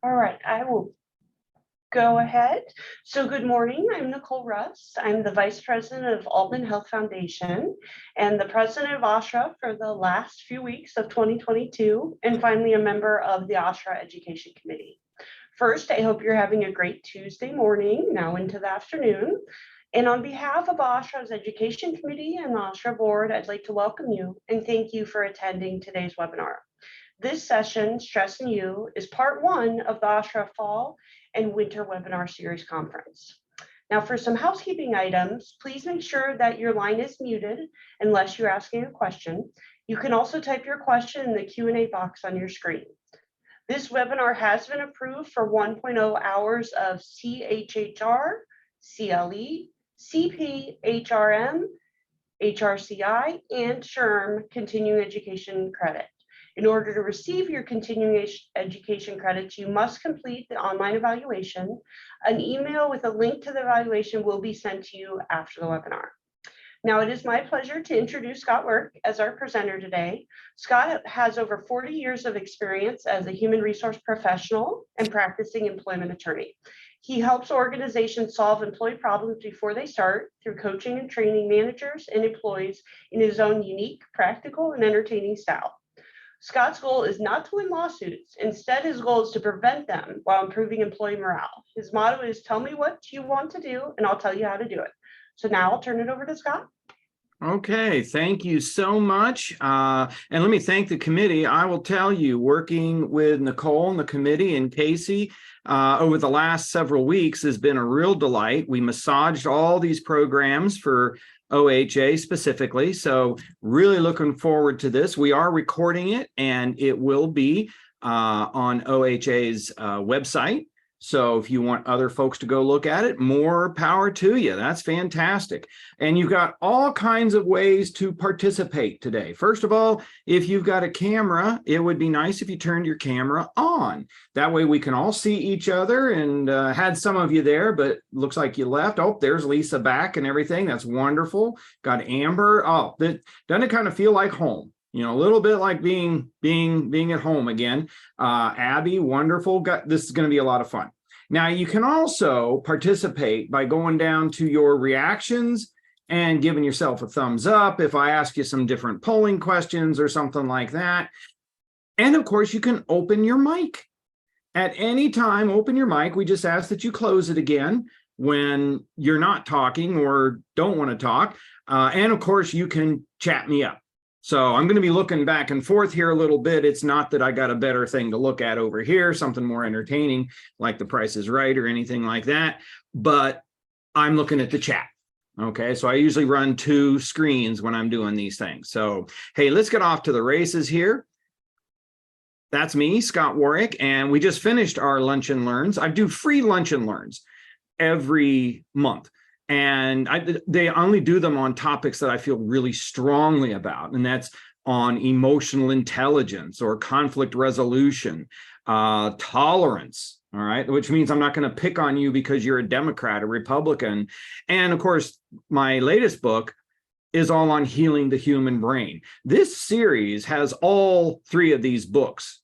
All right, I will go ahead. So good morning, I'm Nicole Rust. I'm the Vice President of Altman Health Foundation and the President of OHA for the last few weeks of 2022, and finally a member of the OHA Education Committee. First, I hope you're having a great Tuesday morning, now into the afternoon. And on behalf of OHA's Education Committee and the OHA Board, I'd like to welcome you and thank you for attending today's webinar. This session, Stress and You, is part one of the OHA Fall and Winter Webinar Series Conference. Now for some housekeeping items, please make sure that your line is muted unless you're asking a question. You can also type your question in the Q&A box on your screen. This webinar has been approved for 1.0 hours of CHHR, CLE, CP, HRM, HRCI, and SHRM continuing education credit. In order to receive your continuing education credits, you must complete the online evaluation. An email with a link to the evaluation will be sent to you after the webinar. Now, it is my pleasure to introduce Scott Warrick as our presenter today. Scott has over 40 years of experience as a human resource professional and practicing employment attorney. He helps organizations solve employee problems before they start through coaching and training managers and employees in his own unique, practical, and entertaining style. Scott's goal is not to win lawsuits. Instead, his goal is to prevent them while improving employee morale. His motto is, tell me what you want to do, and I'll tell you how to do it. So now I'll turn it over to Scott. Okay, thank you so much. And let me thank the committee. I will tell you, working with Nicole and the committee and Casey over the last several weeks has been a real delight. We massaged all these programs for OHA specifically. So really looking forward to this. We are recording it and it will be on OHA's website. So if you want other folks to go look at it, more power to you. That's fantastic. And you've got all kinds of ways to participate today. First of all, if you've got a camera, it would be nice if you turned your camera on. That way we can all see each other, and had some of you there, but looks like you left. Oh, there's Lisa back and everything. That's wonderful. Got Amber. Oh, doesn't it kind of feel like home? You know, a little bit like being at home again. Abby, wonderful. This is going to be a lot of fun. Now, you can also participate by going down to your reactions and giving yourself a thumbs up if I ask you some different polling questions or something like that. And of course, you can open your mic. At any time, open your mic. We just ask that you close it again when you're not talking or don't want to talk. And of course, you can chat me up. So I'm going to be looking back and forth here a little bit. It's not that I got a better thing to look at over here, something more entertaining like The Price is Right or anything like that, but I'm looking at the chat. Okay, so I usually run two screens when I'm doing these things. So, hey, let's get off to the races here. That's me, Scott Warrick, and we just finished our Lunch and Learns. I do free Lunch and Learns every month. And they only do them on topics that I feel really strongly about, and that's on emotional intelligence or conflict resolution, tolerance, all right, which means I'm not going to pick on you because you're a Democrat or Republican. And of course, my latest book is all on healing the human brain. This series has all three of these books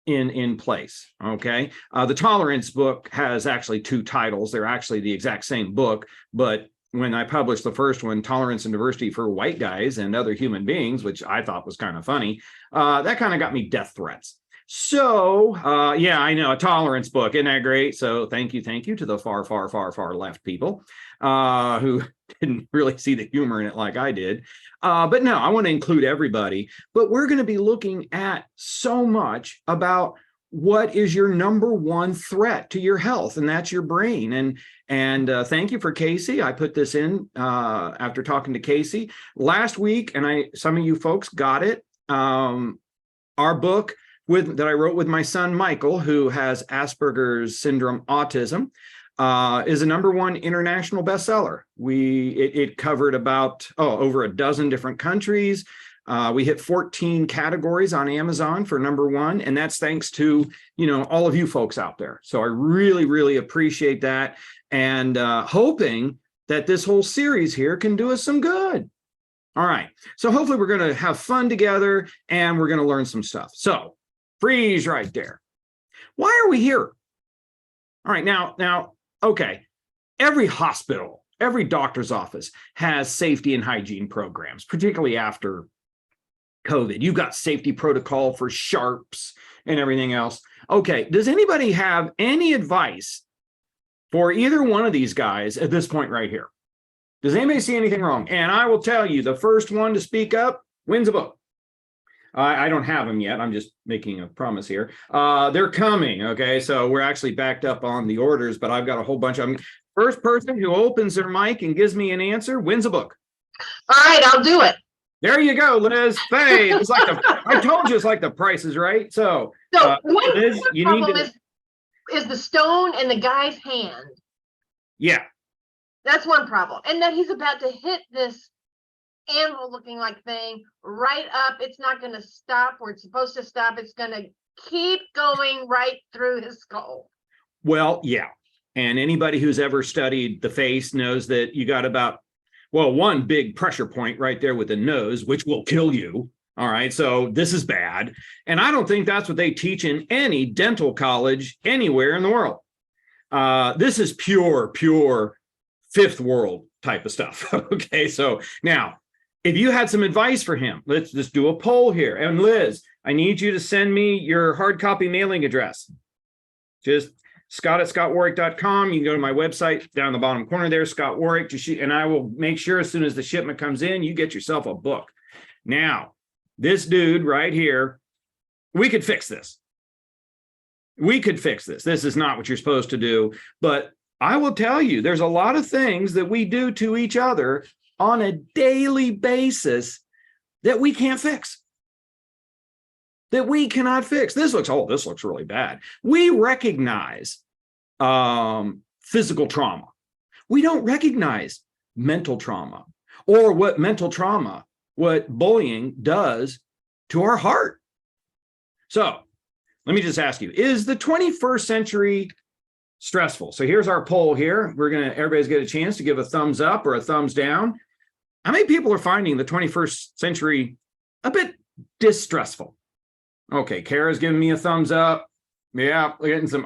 in place. Okay, the tolerance book has actually two titles. They're actually the exact same book, but when I published the first one, Tolerance and Diversity for White Guys and Other Human Beings, which I thought was kind of funny, that kind of got me death threats. So yeah, I know, a tolerance book, isn't that great? So thank you to the far left people who didn't really see the humor in it like I did. But no, I want to include everybody. But we're going to be looking at so much about what is your number one threat to your health, and that's your brain. And thank you for Casey. I put this in after talking to Casey last week, and some of you folks got it. Our book that I wrote with my son Michael, who has Asperger's syndrome autism, is a #1 international bestseller. It covered about over a dozen different countries. We hit 14 categories on Amazon for #1, and that's thanks to all of you folks out there. So I really appreciate that, and hoping that this whole series here can do us some good. All right, so hopefully we're going to have fun together and we're going to learn some stuff. So freeze right there. Why are we here? All right, now, okay. Every hospital, every doctor's office has safety and hygiene programs, particularly after COVID. You've got safety protocol for sharps and everything else. Okay, does anybody have any advice for either one of these guys at this point right here? Does anybody see anything wrong? And I will tell you, the first one to speak up wins a book. I don't have them yet. I'm just making a promise here. They're coming. Okay, so we're actually backed up on the orders, but I've got a whole bunch of them. First person who opens their mic and gives me an answer wins a book. All right, I'll do it. There you go, Liz. Hey, it's like I told you it's like the Price is Right. So one Liz, you need problem is the stone in the guy's hand. Yeah. That's one problem. And that he's about to hit this anvil looking like thing right up. It's not going to stop where it's supposed to stop. It's going to keep going right through his skull. Well, yeah. And anybody who's ever studied the face knows that you got about, well, one big pressure point right there with the nose, which will kill you. All right. So this is bad. And I don't think that's what they teach in any dental college anywhere in the world. This is pure fifth world type of stuff. Okay. So now, if you had some advice for him, let's just do a poll here. And Liz, I need you to send me your hard copy mailing address. Just Scott@scottwarrick.com. You can go to my website down in the bottom corner there, Scott Warrick, and I will make sure as soon as the shipment comes in, you get yourself a book. Now, this dude right here, we could fix this. We could fix this. This is not what you're supposed to do, but I will tell you, there's a lot of things that we do to each other on a daily basis that we can't fix, that we cannot fix. This looks really bad. We recognize physical trauma. We don't recognize mental trauma or what bullying does to our heart. So let me just ask you, is the 21st century stressful? So here's our poll here. Everybody's get a chance to give a thumbs up or a thumbs down. How many people are finding the 21st century a bit distressful? Okay, Kara's giving me a thumbs up. Yeah, we're getting some,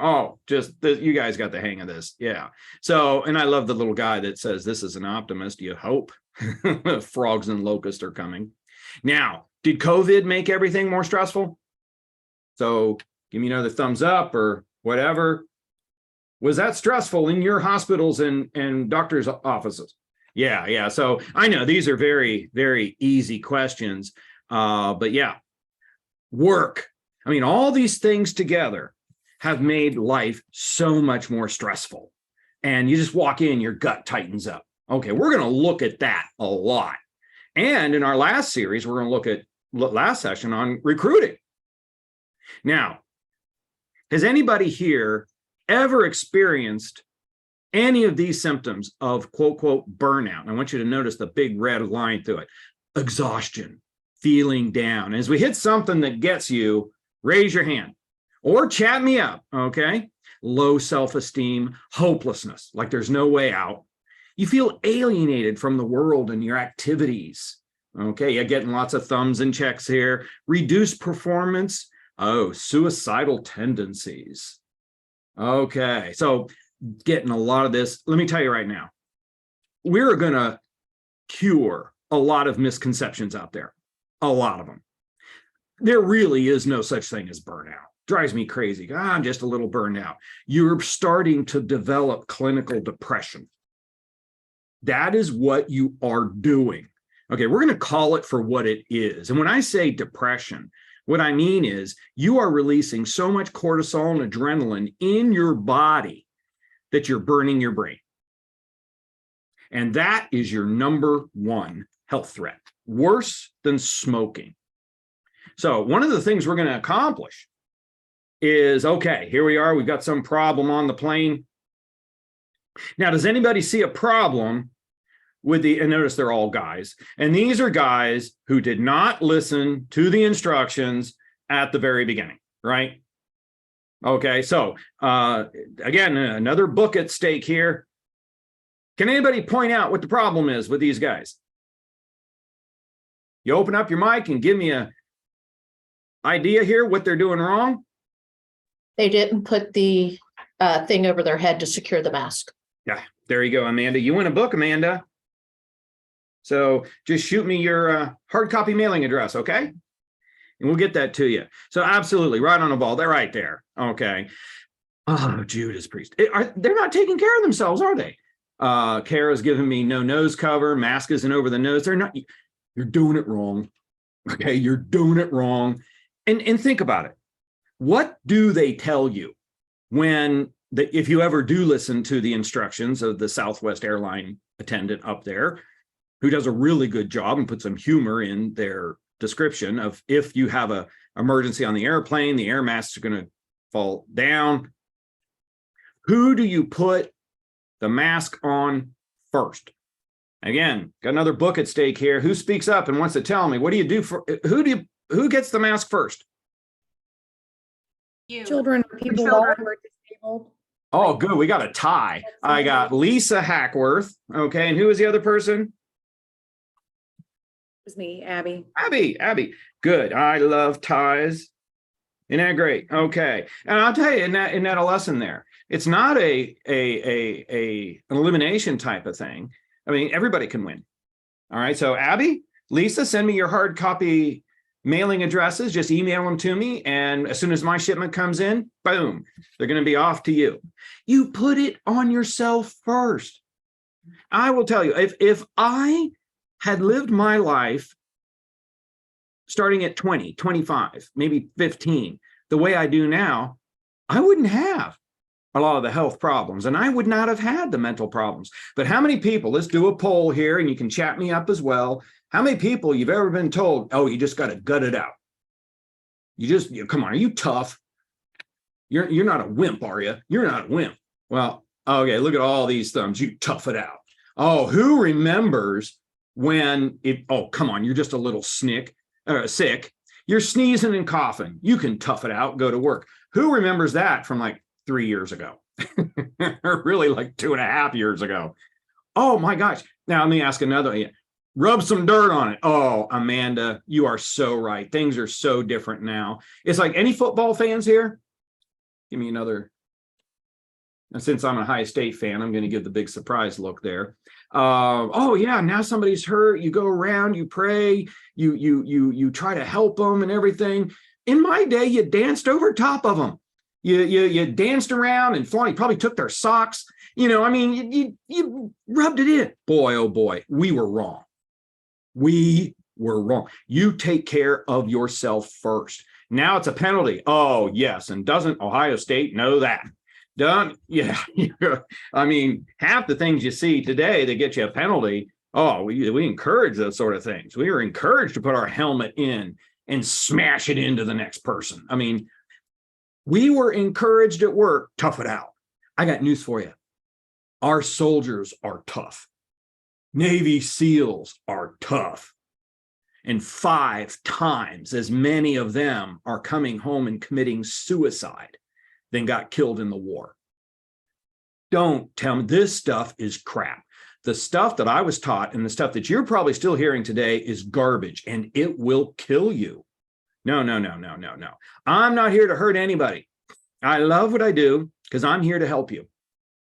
you guys got the hang of this. Yeah. So, and I love the little guy that says, this is an optimist, you hope. Frogs and locusts are coming. Now, did COVID make everything more stressful? So give me another thumbs up or whatever. Was that stressful in your hospitals and doctors' offices? Yeah. So I know these are very, very easy questions. But yeah, work. I mean, all these things together have made life so much more stressful. And you just walk in, your gut tightens up. Okay, we're going to look at that a lot. And in our last series, we're going to look at last session on recruiting. Now, has anybody here ever experienced any of these symptoms of quote, burnout? I want you to notice the big red line through it. Exhaustion, feeling down. As we hit something that gets you, raise your hand or chat me up, okay? Low self-esteem, hopelessness, like there's no way out. You feel alienated from the world and your activities. Okay, you're getting lots of thumbs and checks here. Reduced performance. Oh, suicidal tendencies. Okay, so getting a lot of this. Let me tell you right now, we're going to cure a lot of misconceptions out there. A lot of them. There really is no such thing as burnout. Drives me crazy. I'm just a little burned out. You're starting to develop clinical depression. That is what you are doing. Okay, we're going to call it for what it is. And when I say depression, what I mean is you are releasing so much cortisol and adrenaline in your body that you're burning your brain. And that is your number one health threat, worse than smoking. So one of the things we're going to accomplish is, okay, here we are. We've got some problem on the plane. Now, does anybody see a problem with and notice they're all guys. And these are guys who did not listen to the instructions at the very beginning, right? Okay, so again, another book at stake here. Can anybody point out what the problem is with these guys? You open up your mic and give me a idea here what they're doing wrong. They didn't put the thing over their head to secure the mask. Yeah, there you go, Amanda. You win a book, Amanda. So just shoot me your hard copy mailing address, okay? And we'll get that to you. So absolutely, right on the ball. They're right there. Okay. Oh, Judas Priest. They're not taking care of themselves, are they? Kara's giving me no nose cover. Mask isn't over the nose. They're not. You're doing it wrong. Okay, you're doing it wrong. And think about it. What do they tell you when if you ever do listen to the instructions of the Southwest airline attendant up there, who does a really good job and put some humor in their description of if you have an emergency on the airplane, the air masks are going to fall down. Who do you put the mask on first? Again, got another book at stake here. Who speaks up and wants to tell me? What do you do for who gets the mask first? You. Children or people who are disabled. Oh, good. We got a tie. I got Lisa Hackworth. Okay. And who is the other person? It was me, Abby. Abby. Good. I love ties. Isn't that great? Okay. And I'll tell you, in that a lesson there, it's not an elimination type of thing. I mean, everybody can win. All right. So Abby, Lisa, send me your hard copy mailing addresses. Just email them to me. And as soon as my shipment comes in, boom, they're going to be off to you. You put it on yourself first. I will tell you, if I had lived my life starting at 20, 25, maybe 15, the way I do now, I wouldn't have a lot of the health problems, and I would not have had the mental problems. But how many people, let's do a poll here, and you can chat me up as well. How many people you've ever been told, oh, you just got to gut it out? Come on, are you tough? You're not a wimp, are you? You're not a wimp. Well, okay, look at all these thumbs. You tough it out. Oh, who remembers when oh, come on, you're just a little sick. You're sneezing and coughing. You can tough it out, go to work. Who remembers that from like 3 years ago? Or really like 2.5 years ago? Oh my gosh. Now let me ask another. Rub some dirt on it. Oh, Amanda, you are so right. Things are so different now. It's like, any football fans here? Give me another. And since I'm a Ohio State fan, I'm going to give the big surprise look there. Oh yeah, now somebody's hurt. You go around, you pray, you try to help them and everything. In my day, you danced over top of them. You danced around and flaunted. You probably took their socks. I mean, you rubbed it in. Boy, oh boy, we were wrong. We were wrong. You take care of yourself first. Now it's a penalty. Oh yes, and doesn't Ohio State know that? Yeah. I mean, half the things you see today that get you a penalty, oh, we encourage those sort of things. We are encouraged to put our helmet in and smash it into the next person. I mean, we were encouraged at work, tough it out. I got news for you. Our soldiers are tough. Navy SEALs are tough. And 5 times as many of them are coming home and committing suicide than got killed in the war. Don't tell me this stuff is crap. The stuff that I was taught and the stuff that you're probably still hearing today is garbage, and it will kill you. No. I'm not here to hurt anybody. I love what I do because I'm here to help you.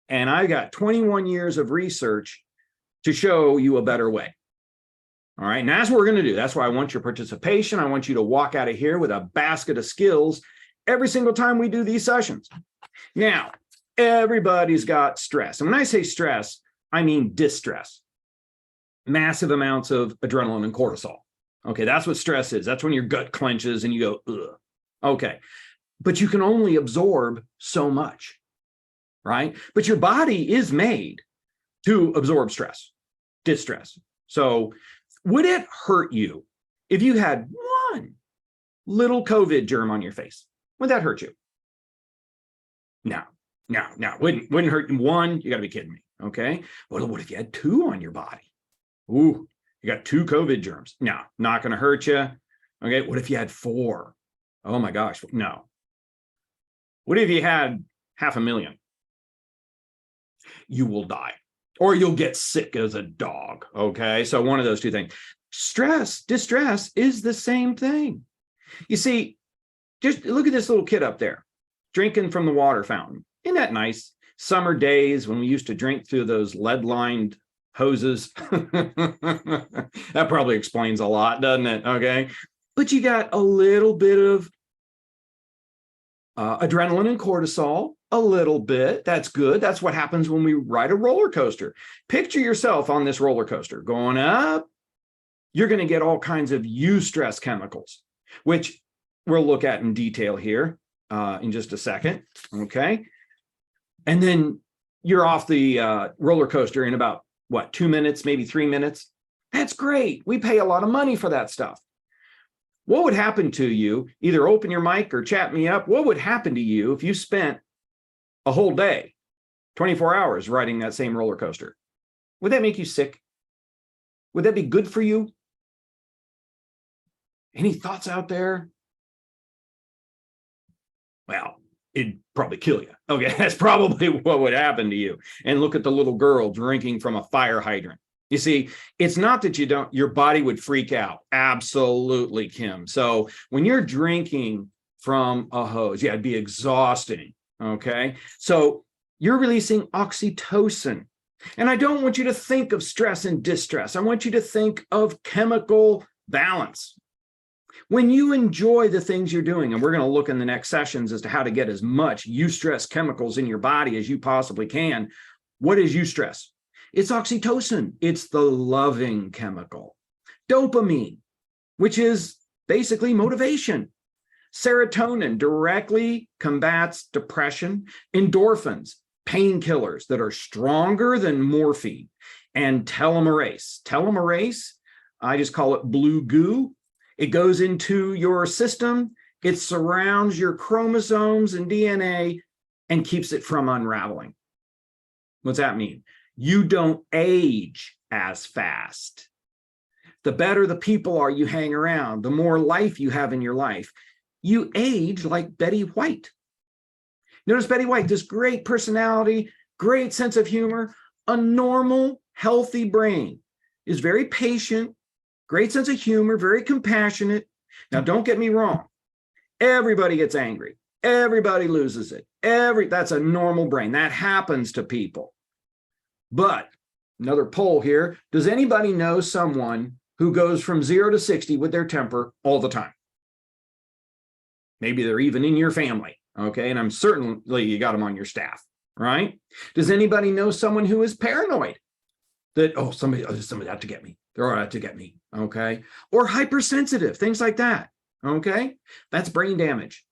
And I got 21 years of research to show you a better way. All right. And that's what we're going to do. That's why I want your participation. I want you to walk out of here with a basket of skills every single time we do these sessions. Now, everybody's got stress. And when I say stress, I mean distress. Massive amounts of adrenaline and cortisol. Okay, that's what stress is. That's when your gut clenches and you go, ugh. Okay, but you can only absorb so much, right? But your body is made to absorb stress, distress. So would it hurt you if you had one little COVID germ on your face? Would that hurt you? No. Wouldn't hurt one. You got to be kidding me. Okay. What if you had 2 on your body? Ooh, you got 2 COVID germs. No, not going to hurt you. Okay. What if you had 4? Oh my gosh. No. What if you had 500,000? You will die, or you'll get sick as a dog. Okay. So one of those 2 things. Distress is the same thing. You see, just look at this little kid up there drinking from the water fountain. Isn't that nice? Summer days when we used to drink through those lead-lined hoses. That probably explains a lot, doesn't it? Okay. But you got a little bit of adrenaline and cortisol, a little bit. That's good. That's what happens when we ride a roller coaster. Picture yourself on this roller coaster going up. You're going to get all kinds of eustress chemicals, which we'll look at in detail here in just a second. Okay. And then you're off the roller coaster in about, what, 2 minutes, maybe 3 minutes? That's great. We pay a lot of money for that stuff. What would happen to you? Either open your mic or chat me up. What would happen to you if you spent a whole day, 24 hours riding that same roller coaster? Would that make you sick? Would that be good for you? Any thoughts out there? Well, it'd probably kill you. Okay, that's probably what would happen to you. And look at the little girl drinking from a fire hydrant. You see, it's not that your body would freak out. Absolutely, Kim. So when you're drinking from a hose, yeah, it'd be exhausting. Okay, so you're releasing oxytocin. And I don't want you to think of stress and distress. I want you to think of chemical balance. When you enjoy the things you're doing, and we're going to look in the next sessions as to how to get as much eustress chemicals in your body as you possibly can. What is eustress? It's oxytocin. It's the loving chemical. Dopamine, which is basically motivation. Serotonin directly combats depression. Endorphins, painkillers that are stronger than morphine. And telomerase. Telomerase, I just call it blue goo. It goes into your system. It surrounds your chromosomes and DNA and keeps it from unraveling. What's that mean? You don't age as fast. The better the people are you hang around, the more life you have in your life. You age like Betty White. Notice Betty White, this great personality, great sense of humor, a normal, healthy brain, is very patient, great sense of humor, very compassionate. Now, don't get me wrong. Everybody gets angry. Everybody loses it. That's a normal brain. That happens to people. But another poll here. Does anybody know someone who goes from 0 to 60 with their temper all the time? Maybe they're even in your family. Okay. And I'm certainly you got them on your staff, right? Does anybody know someone who is paranoid? That, somebody out to get me. They're out to get me. Okay. Or hypersensitive, things like that. Okay. That's brain damage.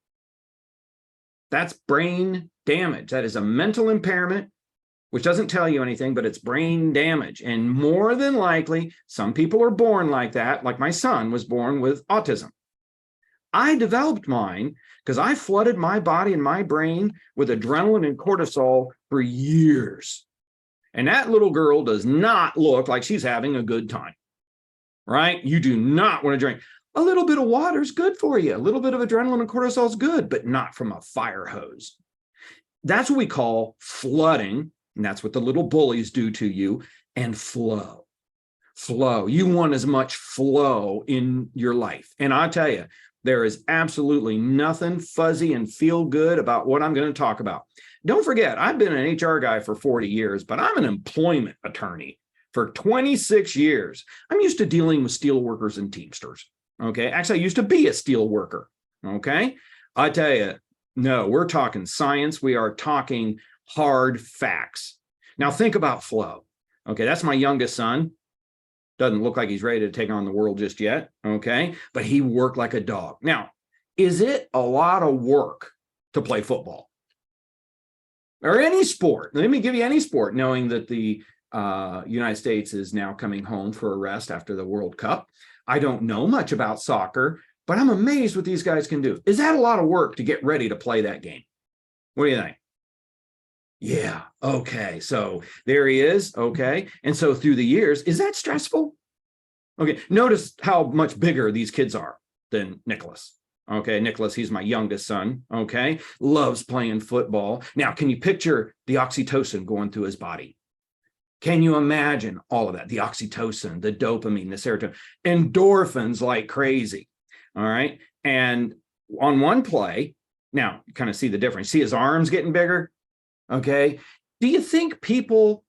That's brain damage. That is a mental impairment, which doesn't tell you anything, but it's brain damage. And more than likely, some people are born like that. Like my son was born with autism. I developed mine because I flooded my body and my brain with adrenaline and cortisol for years. And that little girl does not look like she's having a good time, right? You do not want to drink. A little bit of water is good for you. A little bit of adrenaline and cortisol is good, but not from a fire hose. That's what we call flooding. And that's what the little bullies do to you. And flow. Flow. You want as much flow in your life. And I tell you, there is absolutely nothing fuzzy and feel good about what I'm going to talk about. Don't forget, I've been an HR guy for 40 years, but I'm an employment attorney for 26 years. I'm used to dealing with steel workers and Teamsters. Okay. Actually, I used to be a steel worker. Okay. I tell you, no, we're talking science. We are talking hard facts. Now think about flow. Okay. That's my youngest son. Doesn't look like he's ready to take on the world just yet. Okay. But he worked like a dog. Now, is it a lot of work to play football? Or any sport? Let me give you any sport, knowing that the United States is now coming home for a rest after the World Cup. I don't know much about soccer, but I'm amazed what these guys can do. Is that a lot of work to get ready to play that game? What do you think? Yeah. Okay. So there he is. Okay. And so through the years, is that stressful? Okay. Notice how much bigger these kids are than Nicholas. Okay. Nicholas, he's my youngest son. Okay. Loves playing football. Now, can you picture the oxytocin going through his body? Can you imagine all of that? The oxytocin, the dopamine, the serotonin, endorphins like crazy. All right. And on one play, now you kind of see the difference. See his arms getting bigger? Okay. Do you think people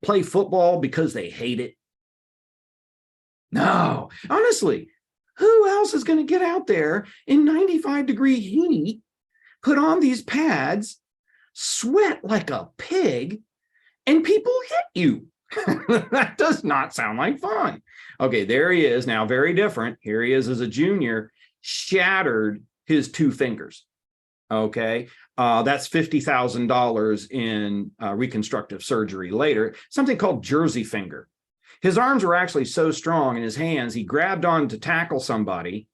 play football because they hate it? No, honestly, who else is going to get out there in 95-degree heat, put on these pads, sweat like a pig, and people hit you? That does not sound like fun. Okay, there he is now, very different. Here he is as a junior, shattered his 2 fingers. Okay, that's $50,000 in reconstructive surgery later, something called jersey finger. His arms were actually so strong in his hands, he grabbed on to tackle somebody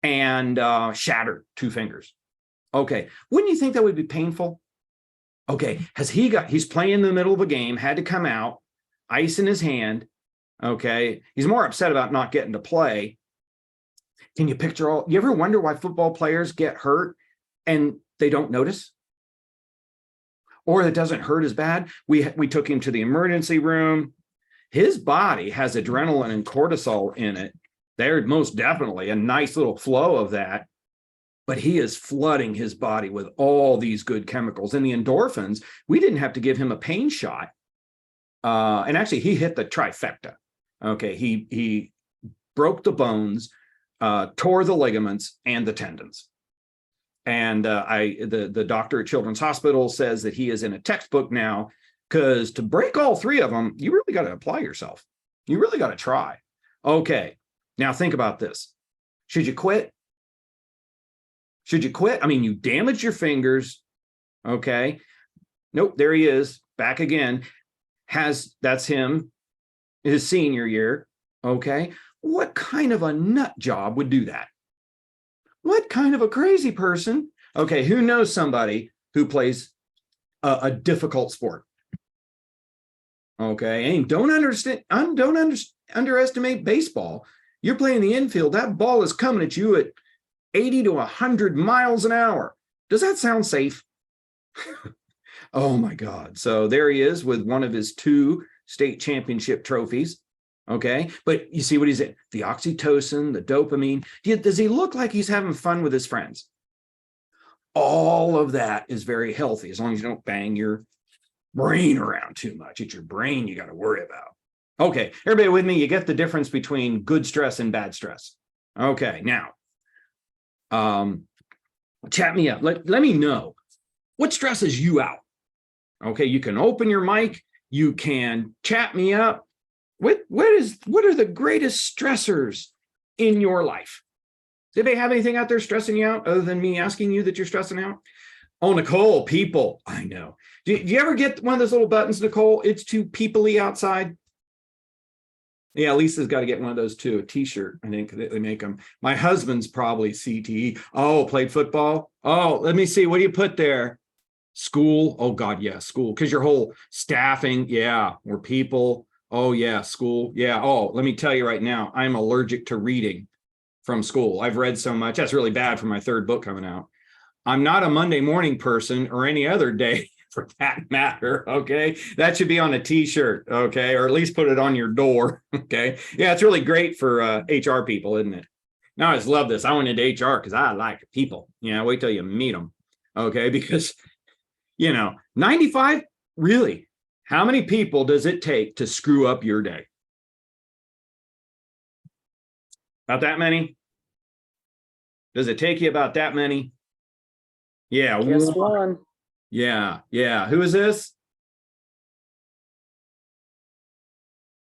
and shattered 2 fingers. Okay, wouldn't you think that would be painful? Okay, he's playing in the middle of a game, had to come out, ice in his hand. Okay, he's more upset about not getting to play. Can you picture you ever wonder why football players get hurt and they don't notice? Or it doesn't hurt as bad? We took him to the emergency room. His body has adrenaline and cortisol in it. There's most definitely a nice little flow of that. But he is flooding his body with all these good chemicals. And the endorphins, we didn't have to give him a pain shot. And actually, he hit the trifecta. Okay, he broke the bones, tore the ligaments and the tendons. And the doctor at Children's Hospital says that he is in a textbook now, because to break all 3 of them, you really got to apply yourself. You really got to try. Okay, now think about this. Should you quit? Should you quit? I mean, you damaged your fingers. Okay. Nope, there he is, back again. That's him, his senior year. Okay. What kind of a nut job would do that? What kind of a crazy person? Okay, who knows somebody who plays a difficult sport? Okay, and don't underestimate baseball. You're playing the infield. That ball is coming at you at 80 to 100 miles an hour. Does that sound safe? Oh my God. So there he is with one of his 2 state championship trophies. Okay, but you see what he's in? The oxytocin, the dopamine. Does he look like he's having fun with his friends? All of that is very healthy, as long as you don't bang your brain around too much. It's your brain you got to worry about. Okay, everybody with me? You get the difference between good stress and bad stress. Okay, now, chat me up. Let me know what stresses you out. Okay, you can open your mic. You can chat me up. What are the greatest stressors in your life? Does anybody have anything out there stressing you out other than me asking you that you're stressing out? Oh, Nicole, people. I know. Do you ever get one of those little buttons, Nicole? It's too people-y outside. Yeah, Lisa's got to get one of those too, a t-shirt. I think they make them. My husband's probably CTE. Oh, played football. Oh, let me see. What do you put there? School. Oh God, yeah, school. Because your whole staffing, yeah, we're people. Oh yeah, school. Yeah. Oh, let me tell you right now, I'm allergic to reading from school. I've read so much. That's really bad for my 3rd book coming out. I'm not a Monday morning person or any other day for that matter. Okay. That should be on a t-shirt. Okay. Or at least put it on your door. Okay. Yeah. It's really great for HR people, isn't it? Now I just love this. I went into HR because I like people. Yeah. Wait till you meet them. Okay. Because, 95, really, how many people does it take to screw up your day? About that many? Does it take you about that many? Yeah. Just one. Yeah. Yeah. Who is this?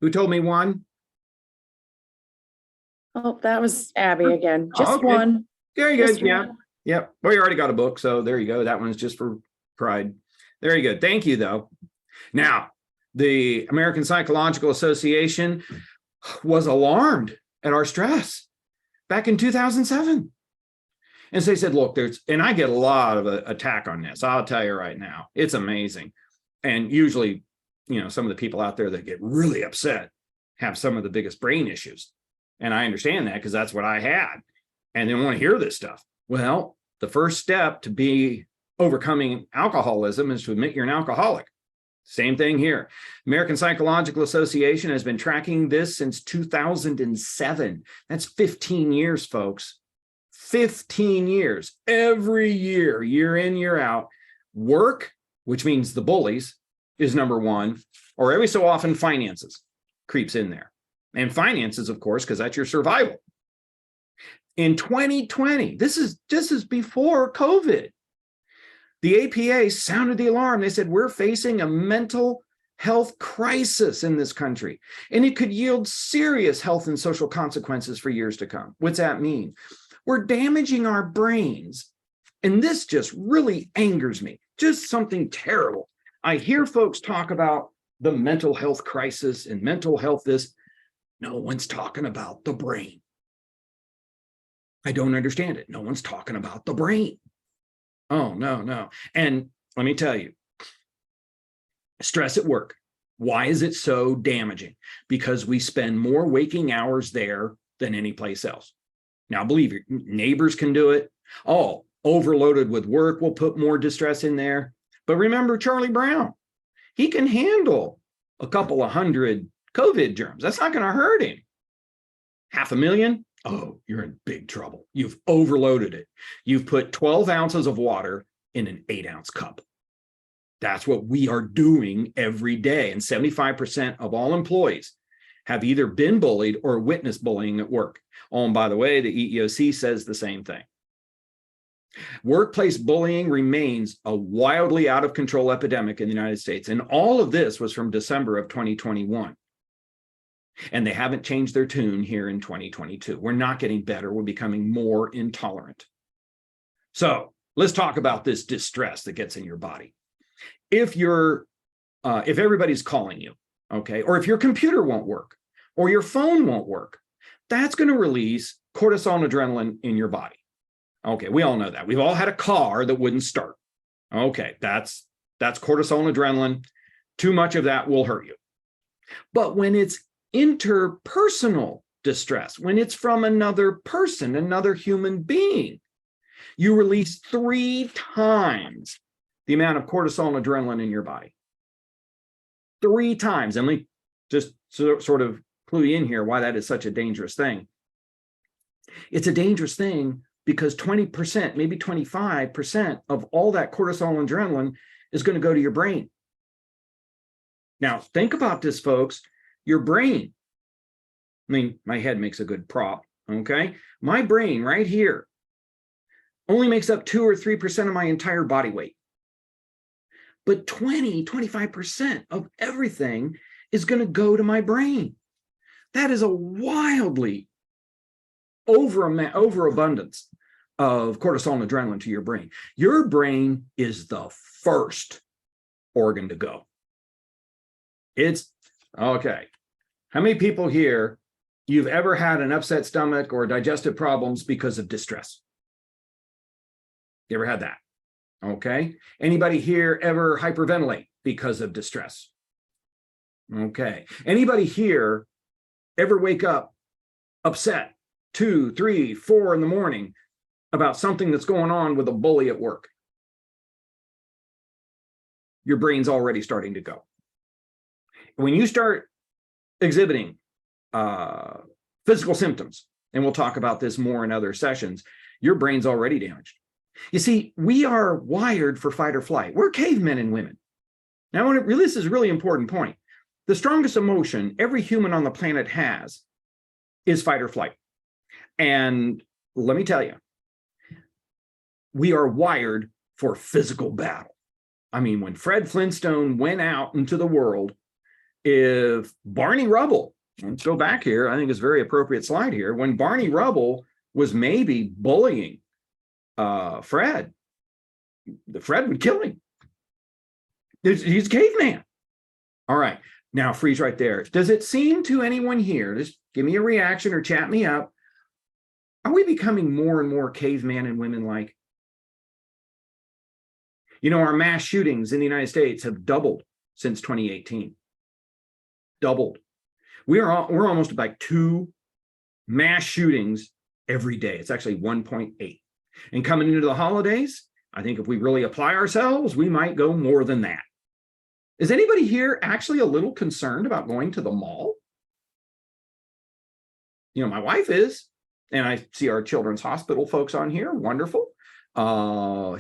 Who told me one? Oh, that was Abby again. Just Okay. one. Very good. Just Yeah. one. Yep. Well, you already got a book, so there you go. That one's just for pride. Very good. Thank you, though. Now, the American Psychological Association was alarmed at our stress back in 2007. And so they said, look, and I get a lot of attack on this. I'll tell you right now, it's amazing. And usually, some of the people out there that get really upset have some of the biggest brain issues. And I understand that because that's what I had. And they don't want to hear this stuff. Well, the first step to be overcoming alcoholism is to admit you're an alcoholic. Same thing here. American Psychological Association has been tracking this since 2007. That's 15 years, folks. 15 years. Every year, year in, year out, work which means the bullies, is number one, or every so often finances creeps in there. And finances, of course, because that's your survival. In 2020, this is before COVID, the APA sounded the alarm. They said, we're facing a mental health crisis in this country, and it could yield serious health and social consequences for years to come. What's that mean? We're damaging our brains. And this just really angers me, just something terrible. I hear folks talk about the mental health crisis and mental health this. No one's talking about the brain. I don't understand it. No one's talking about the brain. Oh, no. And let me tell you, stress at work. Why is it so damaging? Because we spend more waking hours there than any place else. Now, believe your neighbors can do it. Oh, overloaded with work will put more distress in there. But remember Charlie Brown. He can handle a couple of hundred COVID germs. That's not going to hurt him. 500,000? Oh, you're in big trouble. You've overloaded it. You've put 12 ounces of water in an 8-ounce cup. That's what we are doing every day. And 75% of all employees have either been bullied or witnessed bullying at work. Oh, and by the way, the EEOC says the same thing. Workplace bullying remains a wildly out of control epidemic in the United States. And all of this was from December of 2021. And they haven't changed their tune here in 2022. We're not getting better. We're becoming more intolerant. So let's talk about this distress that gets in your body. If everybody's calling you, okay, or if your computer won't work, or your phone won't work, that's going to release cortisol and adrenaline in your body. Okay, we all know that. We've all had a car that wouldn't start. Okay, that's cortisol and adrenaline. Too much of that will hurt you. But when it's interpersonal distress, when it's from another person, another human being, you release 3 times the amount of cortisol and adrenaline in your body. 3 times. And let me just sort of clue you in here why that is such a dangerous thing. It's a dangerous thing because 20%, maybe 25% of all that cortisol and adrenaline is going to go to your brain. Now, think about this, folks. Your brain, I mean, my head makes a good prop, okay? My brain right here only makes up 2 or 3% of my entire body weight. But 25% of everything is going to go to my brain. That is a wildly overabundance of cortisol and adrenaline to your brain. Your brain is the first organ to go. It's okay. How many people here, you've ever had an upset stomach or digestive problems because of distress? You ever had that? Okay. Anybody here ever hyperventilate because of distress? Okay. Anybody here ever wake up upset 2, 3, 4 in the morning about something that's going on with a bully at work? Your brain's already starting to go. When you start exhibiting physical symptoms, and we'll talk about this more in other sessions, your brain's already damaged. You see, we are wired for fight or flight. We're cavemen and women. Now, this is a really important point. The strongest emotion every human on the planet has is fight or flight. And let me tell you, we are wired for physical battle. I mean, when Fred Flintstone went out into the world, if Barney Rubble, let's go back here, I think it's a very appropriate slide here, when Barney Rubble was maybe bullying Fred would kill him. He's a caveman. All right, now freeze right there. Does it seem to anyone here, just give me a reaction or chat me up, are we becoming more and more caveman and women like? You know, our mass shootings in the United States have doubled since 2018. Doubled. We're almost like 2 mass shootings every day. It's actually 1.8. And coming into the holidays, I think if we really apply ourselves, we might go more than that. Is anybody here actually a little concerned about going to the mall? You know, my wife is, and I see our Children's Hospital folks on here. Wonderful.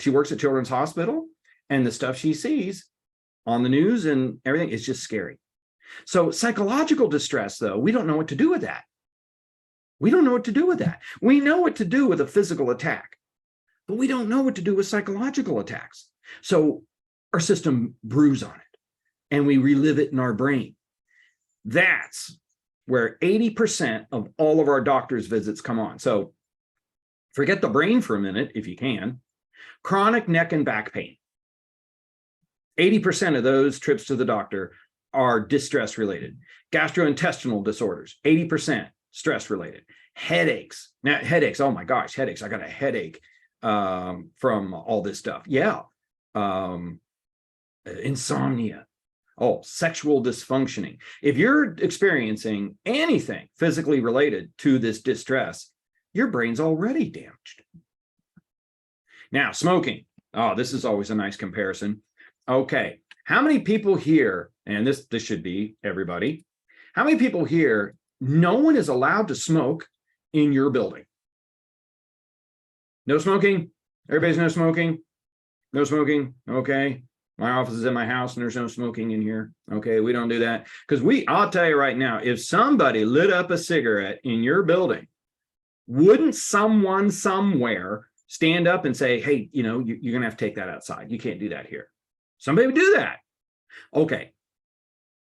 She works at Children's Hospital, And the stuff she sees on the news and everything is just scary. So psychological distress, though, we don't know what to do with that. We don't know what to do with that. We know what to do with a physical attack, but we don't know what to do with psychological attacks. So our system brews on it and we relive it in our brain. That's where 80% of all of our doctor's visits come on. So forget the brain for a minute, if you can. Chronic neck and back pain. 80% of those trips to the doctor are distress related. Gastrointestinal disorders, 80% stress related. Headaches. Now, headaches, oh my gosh, headaches. I got a headache from all this stuff. Yeah. Insomnia. Oh, sexual dysfunctioning. If you're experiencing anything physically related to this distress, your brain's already damaged. Now, smoking. Oh, this is always a nice comparison. Okay, how many people here, and this should be everybody, how many people here, no one is allowed to smoke in your building? No smoking? Everybody's no smoking? No smoking? Okay. My office is in my house and there's no smoking in here. Okay, we don't do that. Because I'll tell you right now, if somebody lit up a cigarette in your building, wouldn't someone somewhere stand up and say, hey, you're going to have to take that outside. You can't do that here. Somebody would do that. Okay.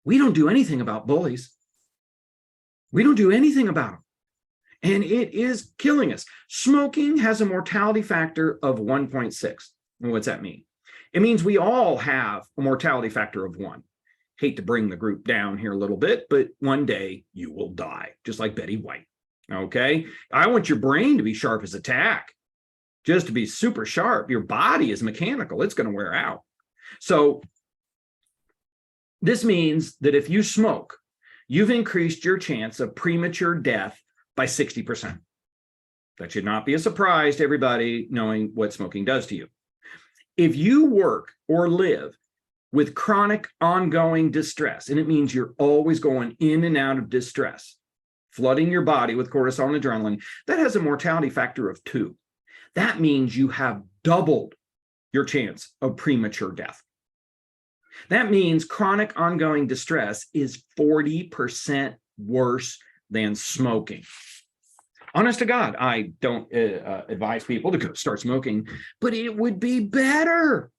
We don't do anything about bullies. We don't do anything about them. And it is killing us. Smoking has a mortality factor of 1.6. And what's that mean? It means we all have a mortality factor of 1. Hate to bring the group down here a little bit, but one day you will die, just like Betty White. Okay? I want your brain to be sharp as a tack, just to be super sharp. Your body is mechanical. It's going to wear out. So this means that if you smoke, you've increased your chance of premature death by 60%. That should not be a surprise to everybody knowing what smoking does to you. If you work or live with chronic ongoing distress, and it means you're always going in and out of distress, flooding your body with cortisol and adrenaline, that has a mortality factor of 2. That means you have doubled your chance of premature death. That means chronic ongoing distress is 40% worse than smoking. Honest to God, I don't advise people to go start smoking, but it would be better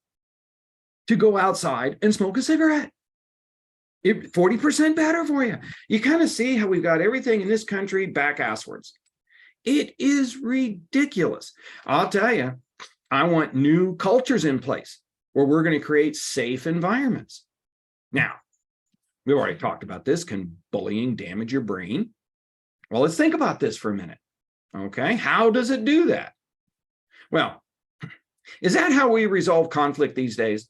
to go outside and smoke a cigarette. 40% better for you. You kind of see how we've got everything in this country back asswards. It is ridiculous. I'll tell you, I want new cultures in place where we're going to create safe environments. Now, we've already talked about this. Can bullying damage your brain? Well, let's think about this for a minute. Okay, how does it do that? Well, is that how we resolve conflict these days? Is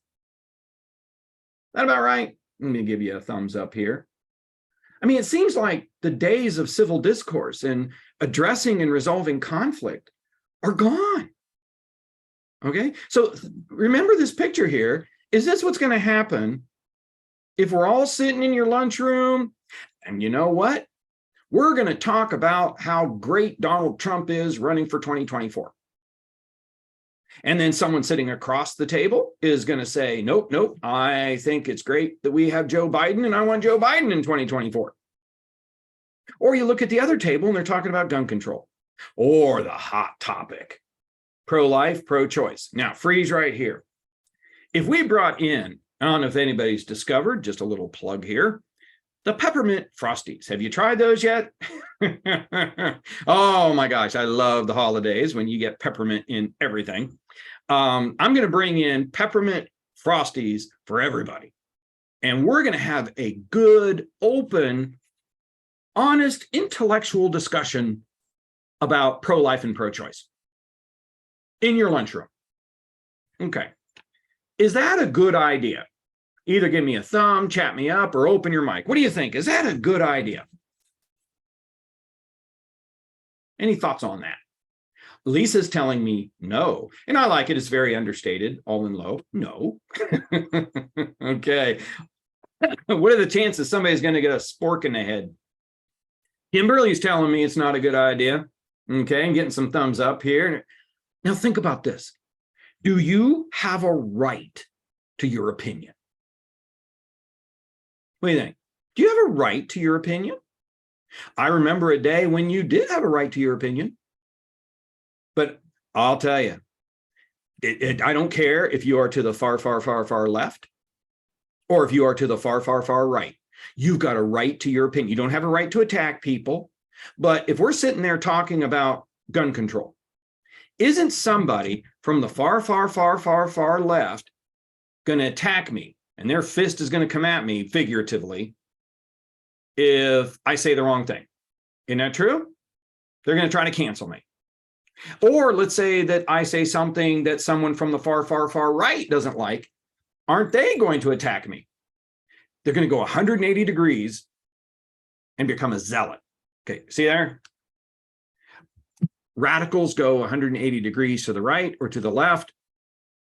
that about right? Let me give you a thumbs up here. I mean, it seems like the days of civil discourse and addressing and resolving conflict are gone. Okay, so remember this picture here. Is this what's going to happen if we're all sitting in your lunchroom? And you know what? We're going to talk about how great Donald Trump is running for 2024. And then someone sitting across the table is going to say, nope, I think it's great that we have Joe Biden and I want Joe Biden in 2024. Or you look at the other table and they're talking about gun control or the hot topic, pro-life, pro-choice. Now, freeze right here. If we brought in, I don't know if anybody's discovered, just a little plug here, the peppermint Frosties. Have you tried those yet? Oh my gosh, I love the holidays when you get peppermint in everything. I'm going to bring in peppermint Frosties for everybody. And we're going to have a good, open, honest, intellectual discussion about pro-life and pro-choice in your lunchroom. Okay. Is that a good idea? Either give me a thumb, chat me up, or open your mic. What do you think? Is that a good idea? Any thoughts on that? Lisa's telling me no. And I like it. It's very understated, all in low. No. Okay. What are the chances somebody's going to get a spork in the head? Kimberly's telling me it's not a good idea. Okay, I'm getting some thumbs up here. Now think about this. Do you have a right to your opinion? What do you think? Do you have a right to your opinion? I remember a day when you did have a right to your opinion. But I'll tell you, I don't care if you are to the far, far, far, far left, or if you are to the far, far, far right. You've got a right to your opinion. You don't have a right to attack people. But if we're sitting there talking about gun control, isn't somebody from the far, far, far, far, far left going to attack me? And their fist is going to come at me figuratively if I say the wrong thing. Isn't that true? They're going to try to cancel me. Or let's say that I say something that someone from the far, far, far right doesn't like. Aren't they going to attack me? They're going to go 180 degrees and become a zealot. Okay, see there? Radicals go 180 degrees to the right or to the left,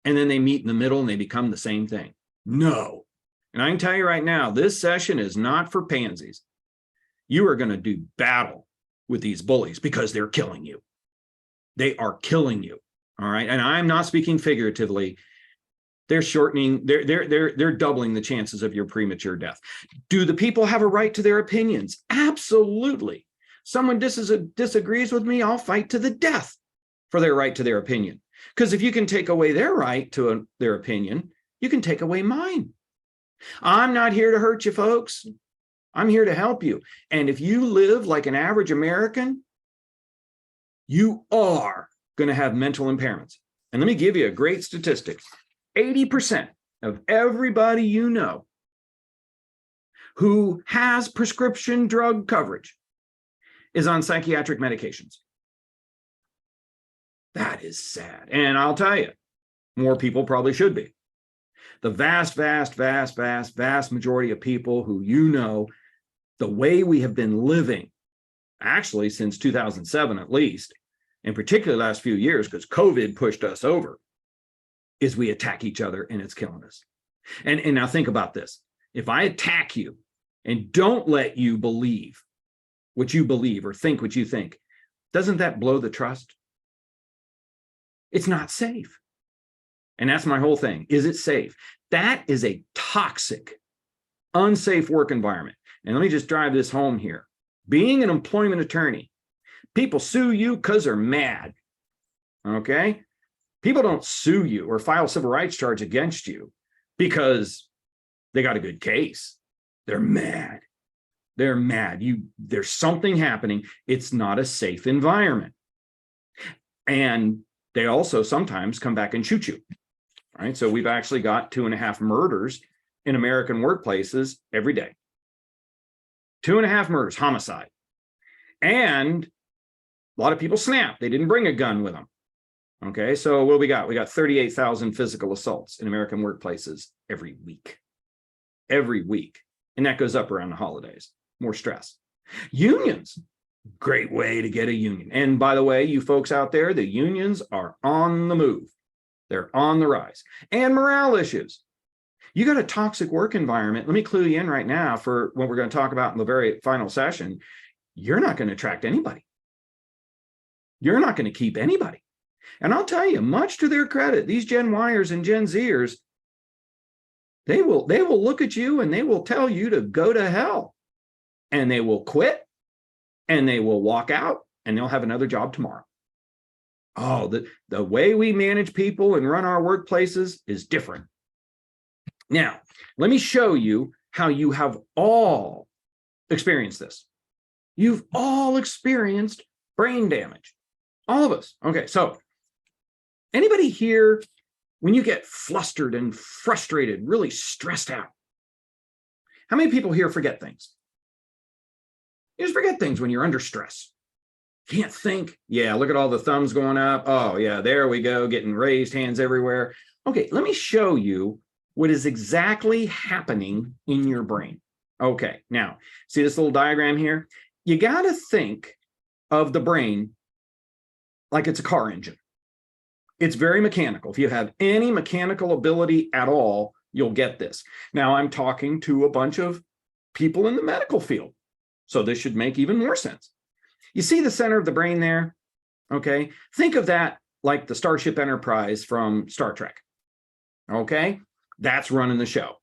and then they meet in the middle and they become the same thing. No. And I can tell you right now, this session is not for pansies. You are going to do battle with these bullies because they're killing you. They are killing you. All right. And I'm not speaking figuratively. They're shortening, they're doubling the chances of your premature death. Do the people have a right to their opinions? Absolutely. Someone disagrees with me, I'll fight to the death for their right to their opinion. Because if you can take away their right to their opinion, you can take away mine. I'm not here to hurt you, folks. I'm here to help you. And if you live like an average American, you are going to have mental impairments. And let me give you a great statistic. 80% of everybody you know who has prescription drug coverage is on psychiatric medications. That is sad. And I'll tell you, more people probably should be. The vast, vast, vast, vast, vast majority of people who you know, the way we have been living, actually since 2007 at least, in particular the last few years, because COVID pushed us over, is we attack each other and it's killing us. And now think about this. If I attack you and don't let you believe what you believe or think what you think, doesn't that blow the trust? It's not safe. And that's my whole thing. Is it safe? That is a toxic, unsafe work environment. And let me just drive this home here. Being an employment attorney, people sue you because they're mad. Okay? People don't sue you or file a civil rights charge against you because they got a good case. They're mad. They're mad. There's something happening. It's not a safe environment. And they also sometimes come back and shoot you. All right. So we've actually got 2.5 murders in American workplaces every day. 2.5 murders, homicide. And a lot of people snap. They didn't bring a gun with them. Okay, so what do we got? We got 38,000 physical assaults in American workplaces every week. Every week. And that goes up around the holidays. More stress. Unions, great way to get a union. And by the way, you folks out there, the unions are on the move. They're on the rise. And morale issues. You got a toxic work environment. Let me clue you in right now for what we're going to talk about in the very final session. You're not going to attract anybody. You're not going to keep anybody. And I'll tell you, much to their credit, these Gen Yers and Gen Zers, they will look at you and they will tell you to go to hell. And they will quit and they will walk out and they'll have another job tomorrow. Oh, the way we manage people and run our workplaces is different. Now, let me show you how you have all experienced this. You've all experienced brain damage. All of us. Okay, so anybody here, when you get flustered and frustrated, really stressed out, how many people here forget things? You just forget things when you're under stress. Can't think. Yeah, look at all the thumbs going up. Oh, yeah, there we go, getting raised hands everywhere. Okay, let me show you what is exactly happening in your brain. Okay, now, see this little diagram here? You got to think of the brain like it's a car engine. It's very mechanical. If you have any mechanical ability at all, you'll get this. Now, I'm talking to a bunch of people in the medical field, so this should make even more sense. You see the center of the brain there? Okay, think of that like the Starship Enterprise from Star Trek. Okay, That's running the show.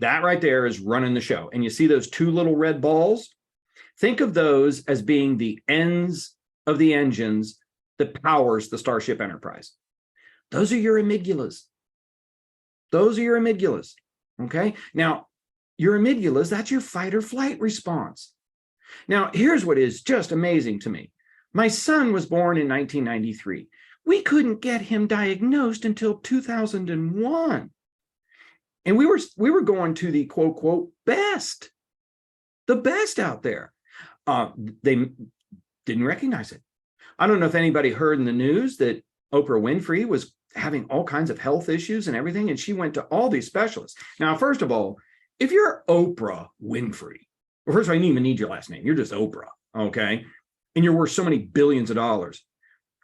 That right there is running the show. And you see those two little red balls? Think of those as being the ends of the engines that powers the Starship Enterprise. Those are your amygdalas. Those are your amygdalas. Okay. Now, your amygdalas, that's your fight or flight response. Now, here's what is just amazing to me. My son was born in 1993. We couldn't get him diagnosed until 2001. And we were going to the quote, quote, best, the best out there. They didn't recognize it. I don't know if anybody heard in the news that Oprah Winfrey was having all kinds of health issues and everything, and she went to all these specialists. Now, first of all, if you're Oprah Winfrey, well, first of all, you didn't even need your last name. You're just Oprah, okay? And you're worth so many billions of dollars.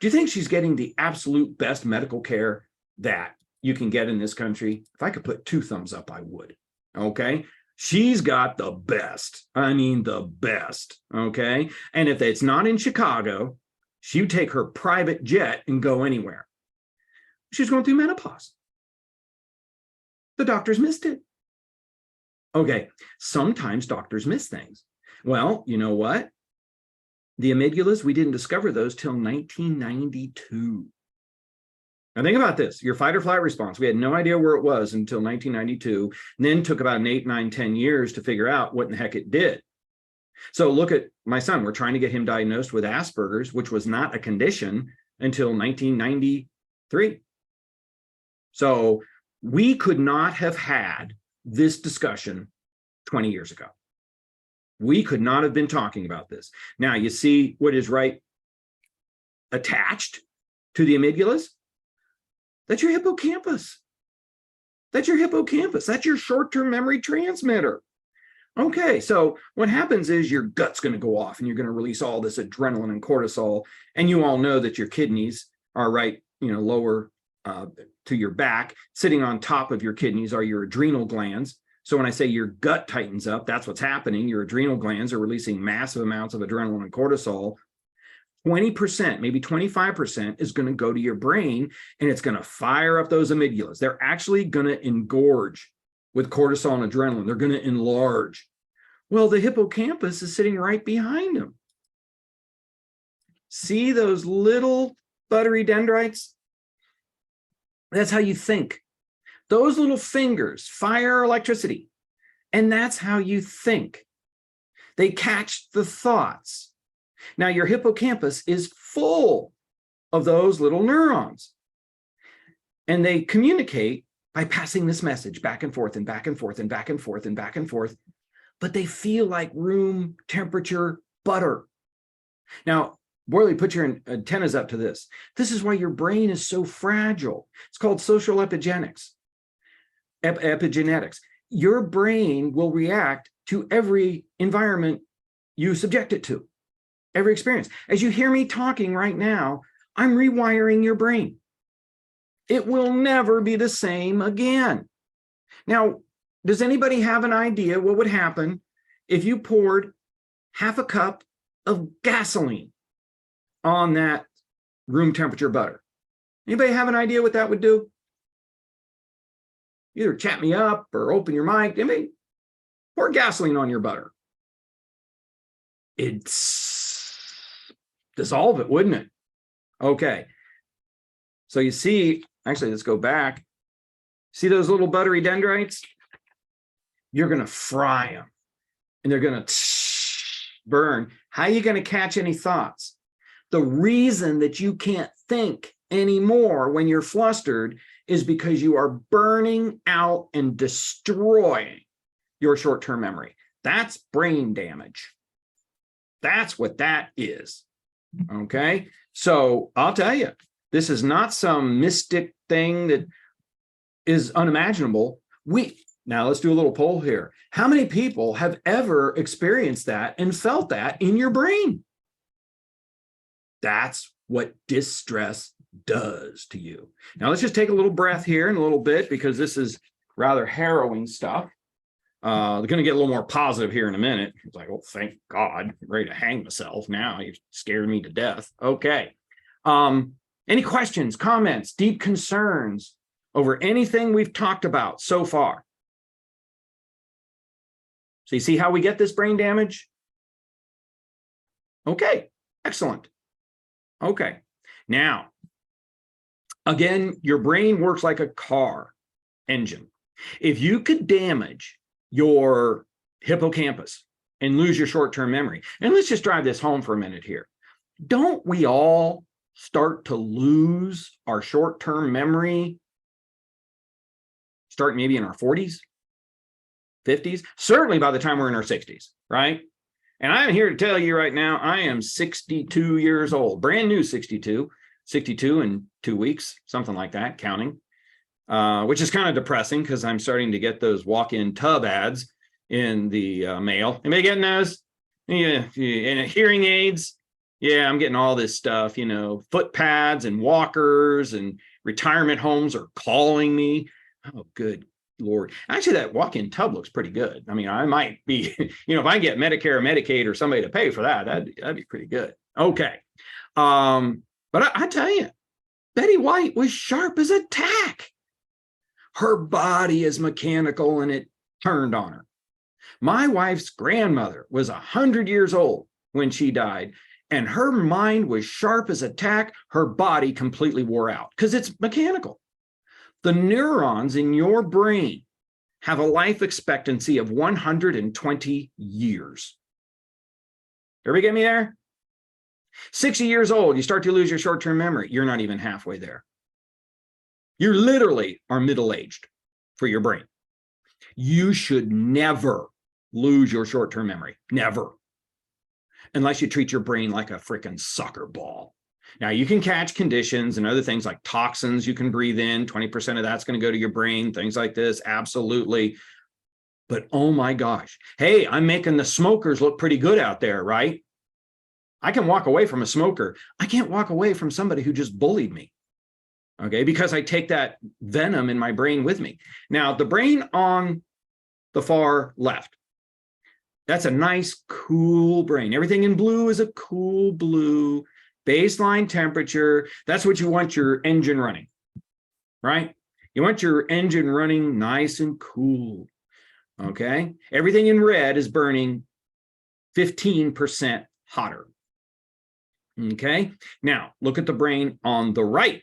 Do you think she's getting the absolute best medical care that you can get in this country? If I could put 2 thumbs up, I would, okay? She's got the best. I mean, the best, okay? And if it's not in Chicago, she would take her private jet and go anywhere. She's going through menopause. The doctors missed it. Okay, sometimes doctors miss things. Well, you know what? The amygdalas, we didn't discover those till 1992. Now think about this, your fight or flight response. We had no idea where it was until 1992, and then took about 8, 9, 10 years to figure out what in the heck it did. So look at my son. We're trying to get him diagnosed with Asperger's, which was not a condition until 1993. So we could not have had this discussion 20 years ago. We could not have been talking about this. Now, you see what is right attached to the amygdalas? That's your hippocampus. That's your hippocampus. That's your short-term memory transmitter. Okay, so what happens is your gut's going to go off and you're going to release all this adrenaline and cortisol. And you all know that your kidneys are right, lower to your back. Sitting on top of your kidneys are your adrenal glands. So when I say your gut tightens up, that's what's happening. Your adrenal glands are releasing massive amounts of adrenaline and cortisol. 20%, maybe 25% is going to go to your brain, and it's going to fire up those amygdalas. They're actually going to engorge with cortisol and adrenaline. They're going to enlarge. Well, the hippocampus is sitting right behind them. See those little buttery dendrites? That's how you think. Those little fingers fire electricity, and that's how you think. They catch the thoughts. Now, your hippocampus is full of those little neurons, and they communicate by passing this message back and forth and back and forth and back and forth and back and forth, but they feel like room temperature butter. Now, Warrick, put your antennas up to this. This is why your brain is so fragile. It's called social epigenetics. Epigenetics. Your brain will react to every environment you subject it to, every experience. As you hear me talking right now, I'm rewiring your brain. It will never be the same again. Now, does anybody have an idea what would happen if you poured half a cup of gasoline on that room temperature butter? Anybody have an idea what that would do? Either chat me up or open your mic. Anybody pour gasoline on your butter? It's dissolve it, wouldn't it? Okay. So you see, actually, let's go back. See those little buttery dendrites? You're going to fry them, and they're going to burn. How are you going to catch any thoughts? The reason that you can't think anymore when you're flustered is because you are burning out and destroying your short-term memory. That's brain damage. That's what that is. Okay? So I'll tell you, this is not some mystic thing that is unimaginable. Now let's do a little poll here. How many people have ever experienced that and felt that in your brain? That's what distress does to you. Now let's just take a little breath here in a little bit, because this is rather harrowing stuff. They're going to get a little more positive here in a minute. It's like, oh, thank God, I'm ready to hang myself now. You scared me to death. Okay. Any questions, comments, deep concerns over anything we've talked about so far. So you see how we get this brain damage? Okay, excellent. Okay, now, again, your brain works like a car engine. If you could damage your hippocampus and lose your short-term memory, and let's just drive this home for a minute here. Don't we all start to lose our short-term memory, start maybe in our 40s, 50s, certainly by the time we're in our 60s, right? And I'm here to tell you right now, I am 62 years old, brand new 62 in 2 weeks, something like that, counting, which is kind of depressing because I'm starting to get those walk-in tub ads in the mail. Anybody getting those? Yeah, and hearing aids. Yeah, I'm getting all this stuff, you know, foot pads and walkers, and retirement homes are calling me. Oh, good Lord. Actually, that walk-in tub looks pretty good. I mean, I might be, you know, if I get Medicare or Medicaid or somebody to pay for that, that'd be pretty good. Okay. But I tell you, Betty White was sharp as a tack. Her body is mechanical and it turned on her. My wife's grandmother was 100 years old when she died, and her mind was sharp as a tack. Her body completely wore out because it's mechanical. The neurons in your brain have a life expectancy of 120 years. Everybody get me there? 60 years old, you start to lose your short-term memory. You're not even halfway there. You literally are middle-aged for your brain. You should never lose your short-term memory. Never. Unless you treat your brain like a freaking soccer ball. Now, you can catch conditions and other things like toxins you can breathe in. 20% of that's going to go to your brain, things like this. Absolutely. But oh my gosh. Hey, I'm making the smokers look pretty good out there, right? I can walk away from a smoker. I can't walk away from somebody who just bullied me. Okay, because I take that venom in my brain with me. Now, the brain on the far left, that's a nice, cool brain. Everything in blue is a cool blue. Baseline temperature, that's what you want your engine running, right? You want your engine running nice and cool, okay? Everything in red is burning 15% hotter, okay? Now, look at the brain on the right.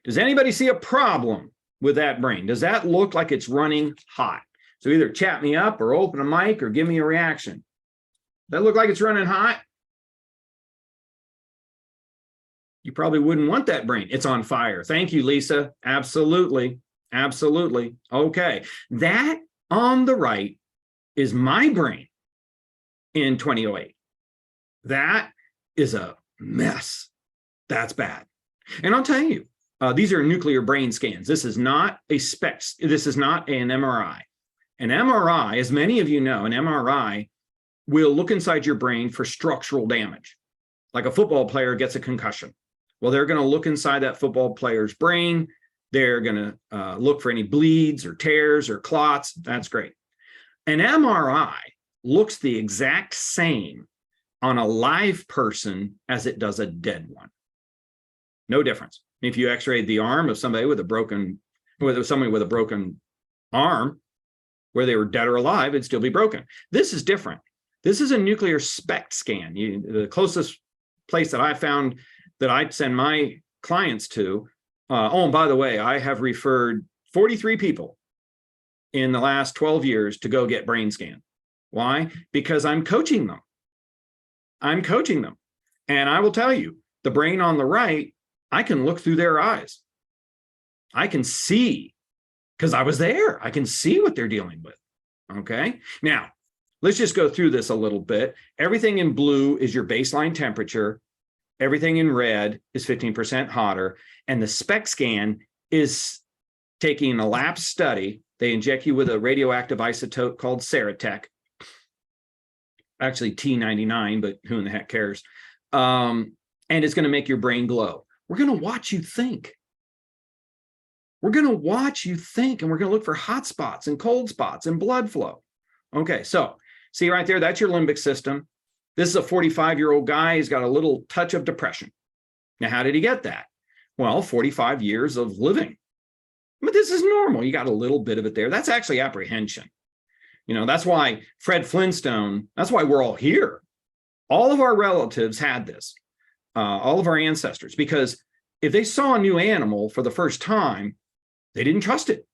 Does anybody see a problem with that brain? Does that look like it's running hot? So either chat me up or open a mic or give me a reaction. Does that look like it's running hot? You probably wouldn't want that brain. It's on fire. Thank you, Lisa. Absolutely. Absolutely. Okay. That on the right is my brain in 2008. That is a mess. That's bad. And I'll tell you, these are nuclear brain scans. This is not a SPECT. This is not an MRI. An MRI, as many of you know, an MRI will look inside your brain for structural damage. Like a football player gets a concussion. Well, they're going to look inside that football player's brain. They're going to look for any bleeds or tears or clots. That's great. An MRI looks the exact same on a live person as it does a dead one. No difference. If you x-rayed the arm of somebody with a broken arm, where they were dead or alive, it'd still be broken. This is different. This is a nuclear SPECT scan. The closest place that I found that I send my clients to, oh, and by the way, I have referred 43 people in the last 12 years to go get brain scan. Why? Because I'm coaching them. I'm coaching them. And I will tell you, the brain on the right, I can look through their eyes. I can see, because I was there. I can see what they're dealing with. Okay. Now, let's just go through this a little bit. Everything in blue is your baseline temperature. Everything in red is 15% hotter. And the SPECT scan is taking a lab study. They inject you with a radioactive isotope called Ceratec. Actually T99, but who in the heck cares? And it's going to make your brain glow. We're going to watch you think. We're going to watch you think, and we're going to look for hot spots and cold spots and blood flow. Okay, so see right there, that's your limbic system. This is a 45-year-old guy. He's got a little touch of depression. Now, how did he get that? Well, 45 years of living But this is normal. You got a little bit of it there. That's actually apprehension. That's why Fred Flintstone, that's why we're all here. All of our relatives had this, all of our ancestors, because if they saw a new animal for the first time, they didn't trust it.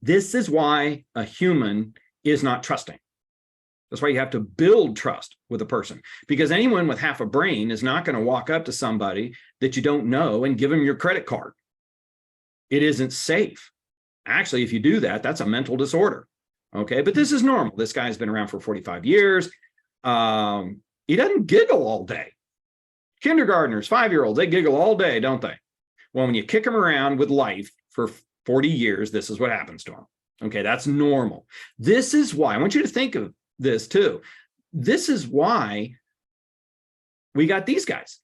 This is why a human is not trusting. That's why you have to build trust with a person, because anyone with half a brain is not going to walk up to somebody that you don't know and give them your credit card. It isn't safe. Actually, if you do that, that's a mental disorder. Okay, but this is normal. This guy's been around for 45 years. He doesn't giggle all day. Kindergartners, 5-year-olds, they giggle all day, don't they? Well, when you kick them around with life for 40 years, this is what happens to them. Okay, that's normal. This is why, I want you to think of this too. This is why we got these guys,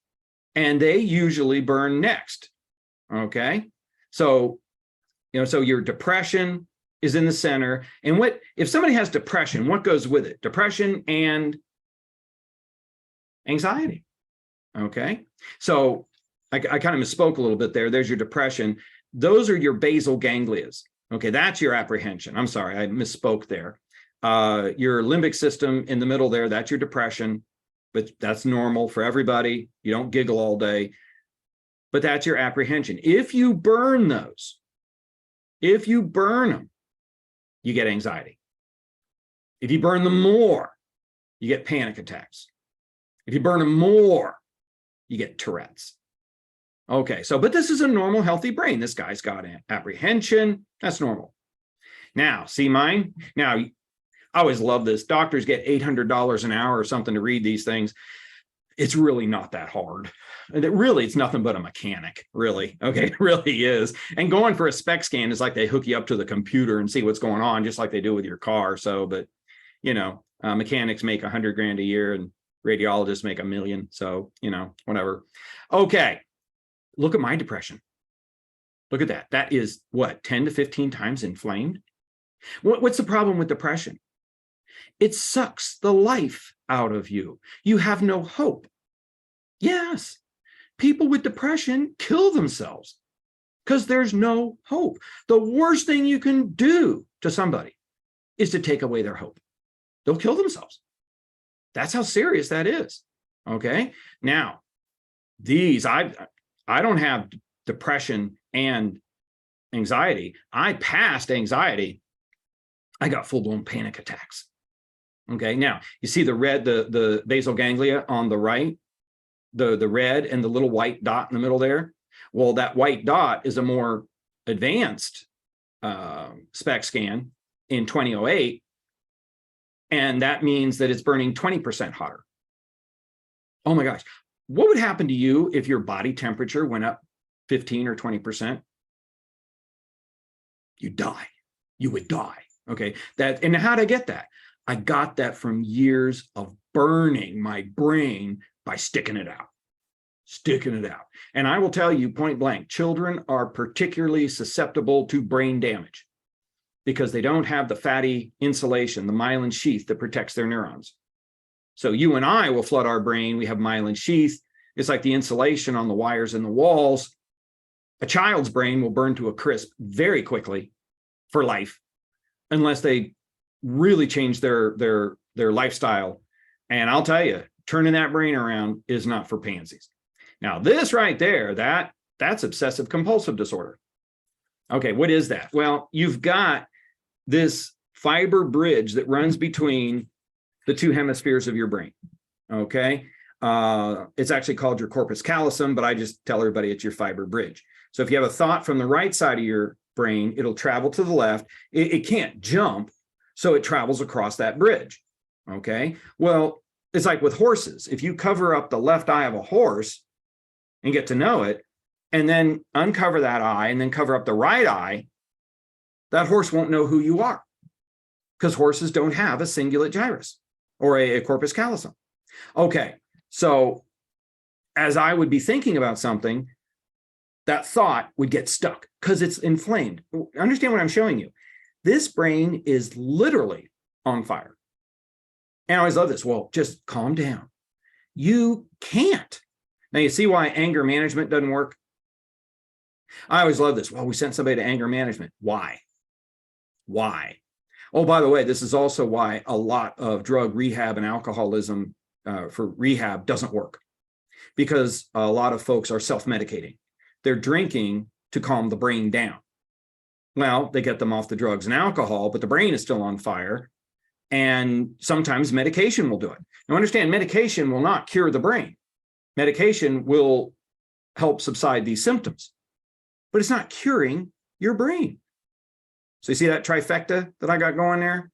and they usually burn next. Okay, so so your depression is in the center. And if somebody has depression, what goes with it? Depression and anxiety. Okay, so I kind of misspoke a little bit there. There's your depression. Those are your basal ganglia. Okay, that's your apprehension. I'm sorry, I misspoke there. Your limbic system in the middle there, that's your depression, but that's normal for everybody. You don't giggle all day, but that's your apprehension. If you burn those, if you burn them, you get anxiety. If you burn them more, you get panic attacks. If you burn them more, you get Tourette's. Okay, but this is a normal, healthy brain. This guy's got apprehension. That's normal. Now, see mine? Now, I always love this. Doctors get $800 an hour or something to read these things. It's really not that hard. And it's nothing but a mechanic, really. Okay, it really is. And going for a SPECT scan is like they hook you up to the computer and see what's going on, just like they do with your car. But mechanics make $100,000 a year and radiologists make $1 million. So, whatever. Okay, look at my depression. Look at that. That is what, 10 to 15 times inflamed? What's the problem with depression? It sucks the life out of you. You have no hope. Yes, people with depression kill themselves because there's no hope. The worst thing you can do to somebody is to take away their hope. They'll kill themselves. That's how serious that is. Okay. Now, I don't have depression and anxiety. I passed anxiety. I got full-blown panic attacks. Okay, now you see the red, the basal ganglia on the right, the red and the little white dot in the middle there. Well, that white dot is a more advanced SPECT scan in 2008, and that means that it's burning 20% hotter. Oh my gosh, what would happen to you if your body temperature went up 15 or 20%? You'd die. You would die. Okay, and how did I get that? I got that from years of burning my brain by sticking it out. And I will tell you point blank, children are particularly susceptible to brain damage because they don't have the fatty insulation, the myelin sheath that protects their neurons. So you and I will flood our brain. We have myelin sheath. It's like the insulation on the wires in the walls. A child's brain will burn to a crisp very quickly for life, unless they really change their lifestyle. And I'll tell you, turning that brain around is not for pansies. Now, this right there, that's obsessive compulsive disorder. Okay, what is that? Well, you've got this fiber bridge that runs between the two hemispheres of your brain. Okay, it's actually called your corpus callosum, but I just tell everybody it's your fiber bridge. So if you have a thought from the right side of your brain, it'll travel to the left. It can't jump, so it travels across that bridge. Okay, well, it's like with horses. If you cover up the left eye of a horse and get to know it, and then uncover that eye and then cover up the right eye, that horse won't know who you are, because horses don't have a cingulate gyrus or a corpus callosum. Okay, so as I would be thinking about something, that thought would get stuck because it's inflamed. Understand what I'm showing you. This brain is literally on fire. And I always love this. Well, just calm down. You can't. Now you see why anger management doesn't work? I always love this. Well, we sent somebody to anger management. Why? Why? Oh, by the way, this is also why a lot of drug rehab and alcoholism for rehab doesn't work, because a lot of folks are self-medicating. They're drinking to calm the brain down. Well, they get them off the drugs and alcohol, but the brain is still on fire. And sometimes medication will do it. Now, understand, medication will not cure the brain. Medication will help subside these symptoms, but it's not curing your brain. So you see that trifecta that I got going there?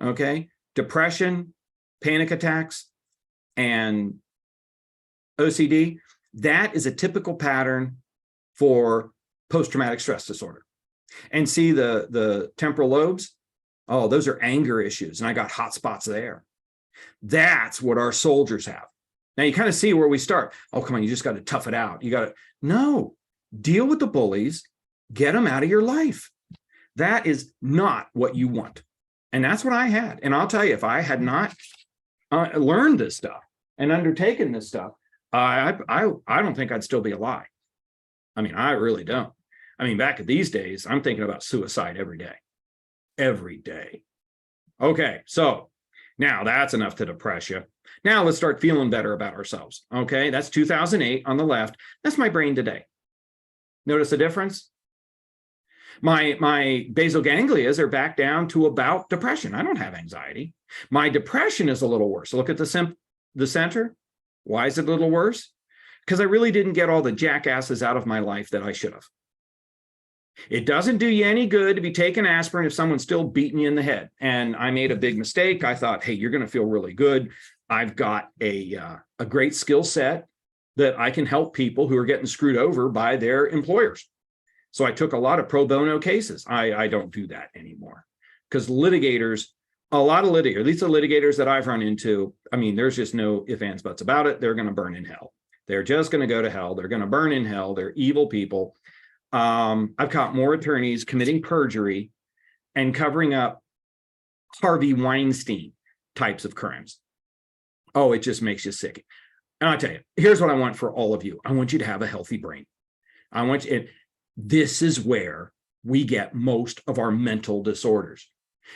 Okay. Depression, panic attacks, and OCD. That is a typical pattern for post-traumatic stress disorder. And see the temporal lobes? Oh, those are anger issues. And I got hot spots there. That's what our soldiers have. Now you kind of see where we start. Oh, come on, you just got to tough it out. You got to, no, deal with the bullies, get them out of your life. That is not what you want. And that's what I had. And I'll tell you, if I had not learned this stuff and undertaken this stuff, I don't think I'd still be alive. I mean, I really don't. I mean, back in these days, I'm thinking about suicide every day. Every day. Okay, so now that's enough to depress you. Now let's start feeling better about ourselves. Okay, that's 2008 on the left. That's my brain today. Notice the difference? My basal ganglias are back down to about depression. I don't have anxiety. My depression is a little worse. Look at the center. Why is it a little worse? Because I really didn't get all the jackasses out of my life that I should have. It doesn't do you any good to be taking aspirin if someone's still beating you in the head. And I made a big mistake. I thought, hey, you're going to feel really good. I've got a great skill set that I can help people who are getting screwed over by their employers. So I took a lot of pro bono cases. I don't do that anymore because litigators, a lot of litigators, at least the litigators that I've run into, I mean, there's just no ifs, ands, buts about it. They're going to burn in hell. They're just going to go to hell. They're going to burn in hell. They're evil people. I've caught more attorneys committing perjury and covering up Harvey Weinstein types of crimes. Oh, it just makes you sick. And I'll tell you, here's what I want for all of you. I want you to have a healthy brain. I want you, this is where we get most of our mental disorders.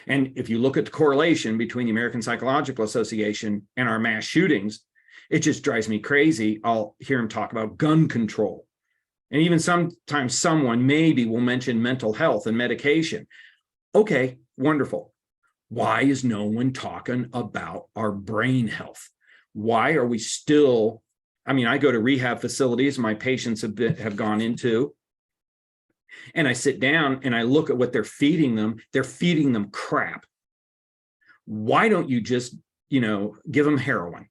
And if you look at the correlation between the American Psychological Association and our mass shootings, it just drives me crazy. I'll hear them talk about gun control. And even sometimes someone maybe will mention mental health and medication. Okay, wonderful. Why is no one talking about our brain health? Why are we still, I mean, I go to rehab facilities my patients have gone into, and I sit down and I look at what they're feeding them. They're feeding them crap. Why don't you just, give them heroin?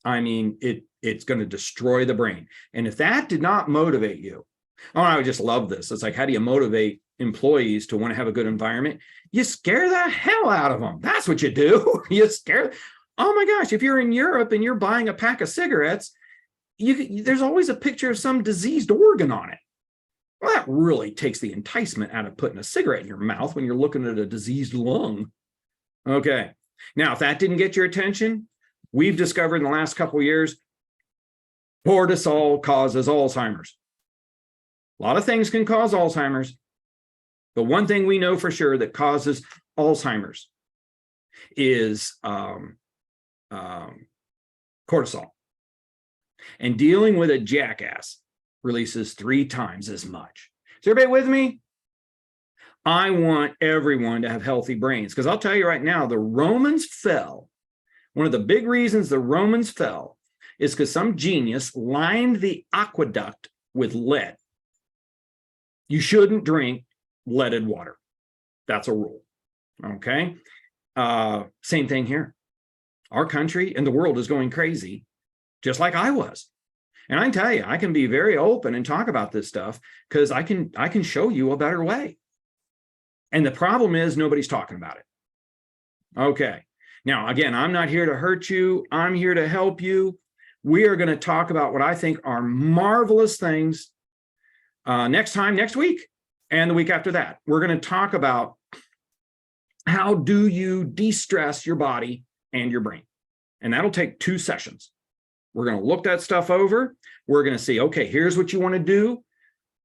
I mean, it's going to destroy the brain. And if that did not motivate you, I would just love this. It's like, how do you motivate employees to want to have a good environment? You scare the hell out of them. That's what you do. You scare. Oh my gosh, if you're in Europe and you're buying a pack of cigarettes, there's always a picture of some diseased organ on it. Well, that really takes the enticement out of putting a cigarette in your mouth when you're looking at a diseased lung. Okay. Now, if that didn't get your attention, we've discovered in the last couple of years, cortisol causes Alzheimer's. A lot of things can cause Alzheimer's. The one thing we know for sure that causes Alzheimer's is cortisol. And dealing with a jackass releases 3 times as much. Is everybody with me? I want everyone to have healthy brains, because I'll tell you right now, the Romans fell. One of the big reasons the Romans fell is because some genius lined the aqueduct with lead. You shouldn't drink leaded water. That's a rule. Okay. Same thing here. Our country and the world is going crazy, just like I was. And I can tell you, I can be very open and talk about this stuff because I can show you a better way. And the problem is nobody's talking about it. Okay. Now, again, I'm not here to hurt you. I'm here to help you. We are going to talk about what I think are marvelous things next week, and the week after that. We're going to talk about how do you de-stress your body and your brain. And that'll take 2 sessions. We're going to look that stuff over. We're going to see, okay, here's what you want to do.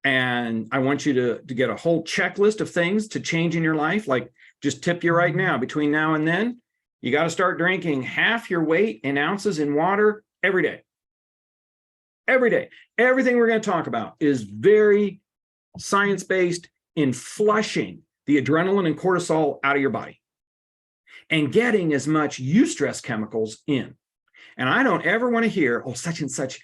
And I want you to get a whole checklist of things to change in your life. Like, just tip you right now, between now and then, you got to start drinking half your weight in ounces in water every day. Every day. Everything we're going to talk about is very science-based in flushing the adrenaline and cortisol out of your body and getting as much eustress chemicals in. And I don't ever want to hear, oh, such and such,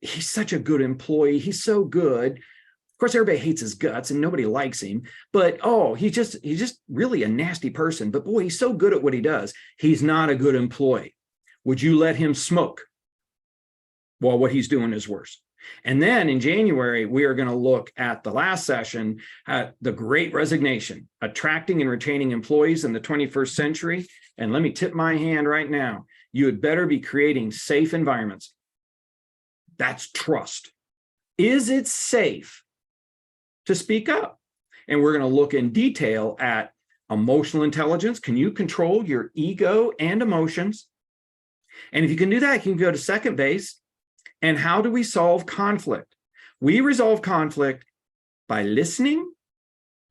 he's such a good employee. He's so good. Of course, everybody hates his guts and nobody likes him, but oh, he's just really a nasty person. But boy, he's so good at what he does. He's not a good employee. Would you let him smoke? Well, what he's doing is worse. And then in January, we are going to look at the last session at the Great Resignation, attracting and retaining employees in the 21st century. And let me tip my hand right now. You had better be creating safe environments. That's trust. Is it safe to speak up? And we're going to look in detail at emotional intelligence. Can you control your ego and emotions? And if you can do that, you can go to second base. And how do we solve conflict? We resolve conflict by listening,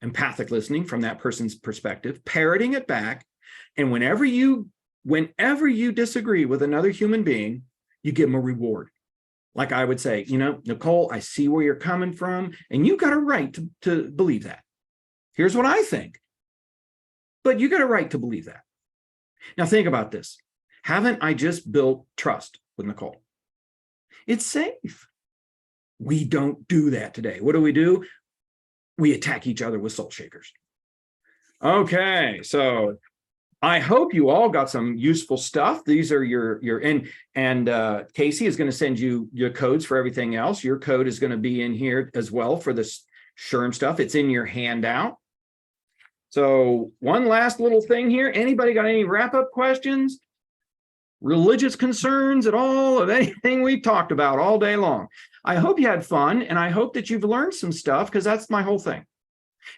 empathic listening from that person's perspective, parroting it back. And whenever you disagree with another human being, you give them a reward. Like I would say, you know, Nicole, I see where you're coming from, and you got a right to believe that. Here's what I think. But you got a right to believe that. Now think about this. Haven't I just built trust with Nicole? It's safe. We don't do that today. What do? We attack each other with salt shakers. Okay, so I hope you all got some useful stuff. These are your and Casey is going to send you your codes for everything else. Your code is going to be in here as well for this SHRM stuff. It's in your handout. So one last little thing here. Anybody got any wrap-up questions? Religious concerns at all of anything we talked about all day long? I hope you had fun, and I hope that you've learned some stuff, because that's my whole thing.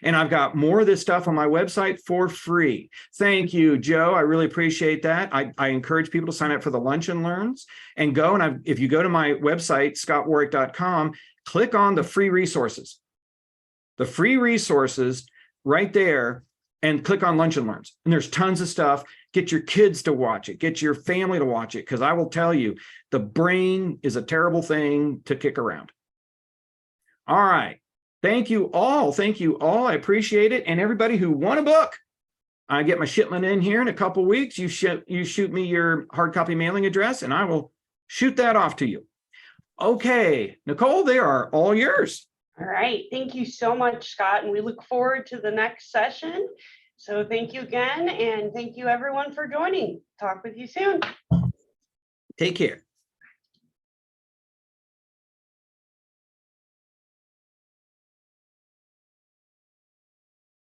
And I've got more of this stuff on my website for free. Thank you, Joe. I really appreciate that. I encourage people to sign up for the Lunch and Learns and go. And if you go to my website, scottwarrick.com, click on the free resources. The free resources right there, and click on Lunch and Learns. And there's tons of stuff. Get your kids to watch it. Get your family to watch it. Because I will tell you, the brain is a terrible thing to kick around. All right. Thank you all. Thank you all. I appreciate it. And everybody who won a book, I get my shipment in here in a couple of weeks. You shoot me your hard copy mailing address, and I will shoot that off to you. Okay, Nicole, they are all yours. All right. Thank you so much, Scott. And we look forward to the next session. So thank you again. And thank you everyone for joining. Talk with you soon. Take care.